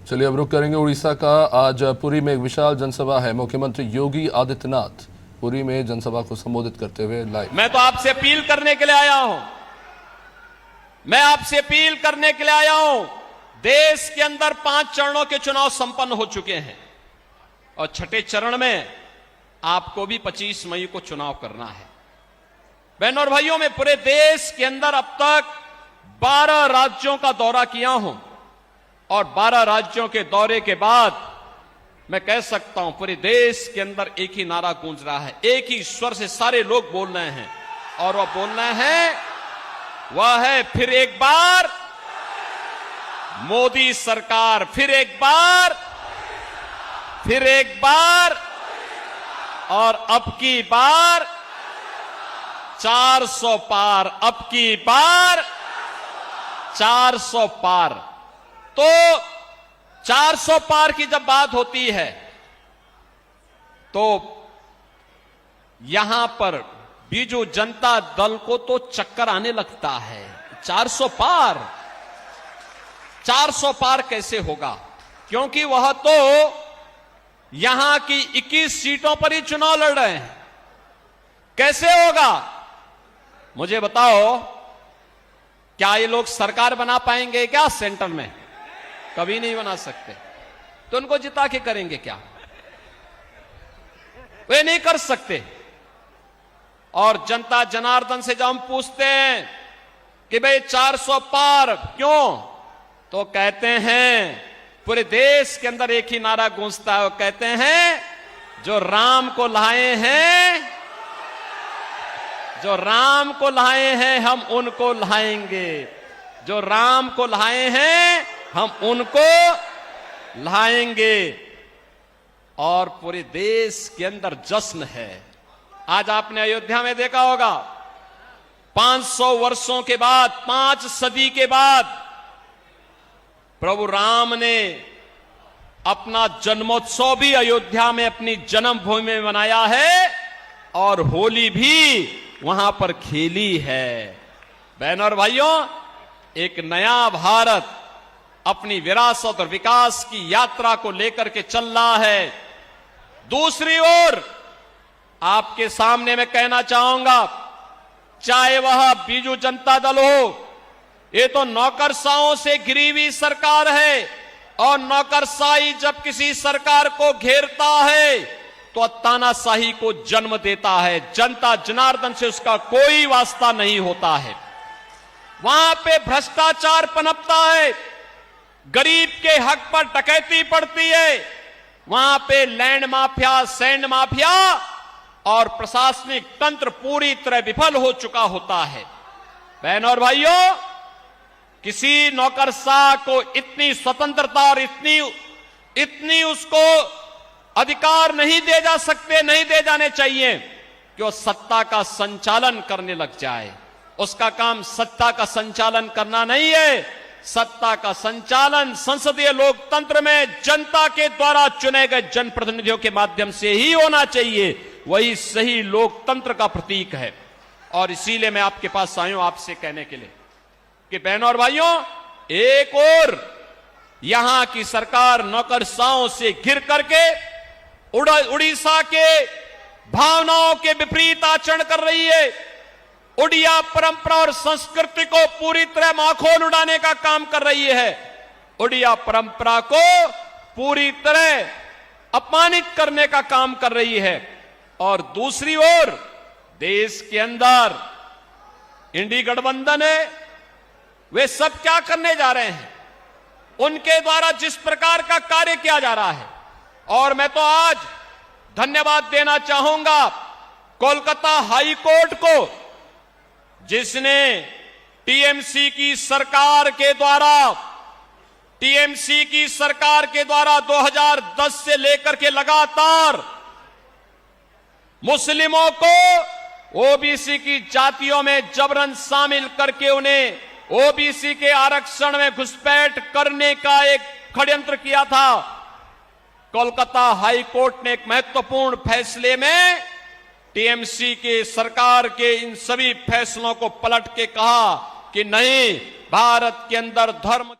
चलिए अब रुक करेंगे उड़ीसा का। आज पुरी में एक विशाल जनसभा है। मुख्यमंत्री योगी आदित्यनाथ पुरी में जनसभा को संबोधित करते हुए लाइव। मैं तो आपसे अपील करने के लिए आया हूं। मैं आपसे अपील करने के लिए आया हूं। देश के अंदर 5 चरणों के चुनाव संपन्न हो चुके हैं और छठे चरण में आपको भी 25 मई को चुनाव करना है। बहनों और भाइयों, मैं पूरे देश के अंदर अब तक 12 राज्यों का दौरा किया हूं और 12 राज्यों के दौरे के बाद मैं कह सकता हूं पूरे देश के अंदर एक ही नारा गूंज रहा है, एक ही स्वर से सारे लोग बोल रहे हैं और वह बोलना है, वह है फिर एक बार मोदी सरकार, फिर एक बार और अब की बार 400 पार, अब की बार 400 पार। तो 400 पार की जब बात होती है तो यहां पर बीजू जनता दल को तो चक्कर आने लगता है। 400 पार कैसे होगा, क्योंकि वह तो यहां की 21 सीटों पर ही चुनाव लड़ रहे हैं। कैसे होगा मुझे बताओ? क्या ये लोग सरकार बना पाएंगे क्या सेंटर में? कभी नहीं बना सकते। तो उनको जिता के करेंगे क्या? वे नहीं कर सकते। और जनता जनार्दन से जब हम पूछते हैं कि भाई 400 पार क्यों, तो कहते हैं पूरे देश के अंदर एक ही नारा गूंजता है, वो कहते हैं जो राम को लाए हैं हम उनको लाएंगे, जो राम को लाए हैं हम उनको लाएंगे। और पूरे देश के अंदर जश्न है। आज आपने अयोध्या में देखा होगा 500 वर्षों के बाद, 5 सदी के बाद प्रभु राम ने अपना जन्मोत्सव भी अयोध्या में अपनी जन्मभूमि में मनाया है और होली भी वहां पर खेली है। बहनों और भाइयों, एक नया भारत अपनी विरासत और विकास की यात्रा को लेकर के चल रहा है। दूसरी ओर आपके सामने मैं कहना चाहूंगा, चाहे वह बीजू जनता दल हो, ये तो नौकरशाहों से घिरी हुई सरकार है और नौकरशाही जब किसी सरकार को घेरता है तो तानाशाही को जन्म देता है। जनता जनार्दन से उसका कोई वास्ता नहीं होता है। वहां पे भ्रष्टाचार पनपता है, गरीब के हक पर डकैती पड़ती है, वहां पे लैंड माफिया, सैंड माफिया और प्रशासनिक तंत्र पूरी तरह विफल हो चुका होता है। बहनों और भाइयों, किसी नौकरशाह को इतनी स्वतंत्रता और इतनी उसको अधिकार नहीं दे जाने चाहिए कि वो सत्ता का संचालन करने लग जाए। उसका काम सत्ता का संचालन करना नहीं है। सत्ता का संचालन संसदीय लोकतंत्र में जनता के द्वारा चुने गए जनप्रतिनिधियों के माध्यम से ही होना चाहिए। वही सही लोकतंत्र का प्रतीक है। और इसीलिए मैं आपके पास आया हूं आपसे कहने के लिए कि बहनों और भाइयों, एक और यहां की सरकार नौकरशाहों से घिर करके उड़ीसा के भावनाओं के विपरीत आचरण कर रही है। उड़िया परंपरा और संस्कृति को पूरी तरह माखोल उड़ाने का काम कर रही है। उड़िया परंपरा को पूरी तरह अपमानित करने का काम कर रही है। और दूसरी ओर देश के अंदर इंडी गठबंधन है, वे सब क्या करने जा रहे हैं? उनके द्वारा जिस प्रकार का कार्य किया जा रहा है, और मैं तो आज धन्यवाद देना चाहूंगा कोलकाता हाई कोर्ट को, जिसने टीएमसी की सरकार के द्वारा 2010 से लेकर के लगातार मुस्लिमों को ओबीसी की जातियों में जबरन शामिल करके उन्हें ओबीसी के आरक्षण में घुसपैठ करने का एक षड्यंत्र किया था। कोलकाता हाई कोर्ट ने एक महत्वपूर्ण फैसले में टीएमसी के सरकार के इन सभी फैसलों को पलट के कहा कि नहीं, भारत के अंदर धर्म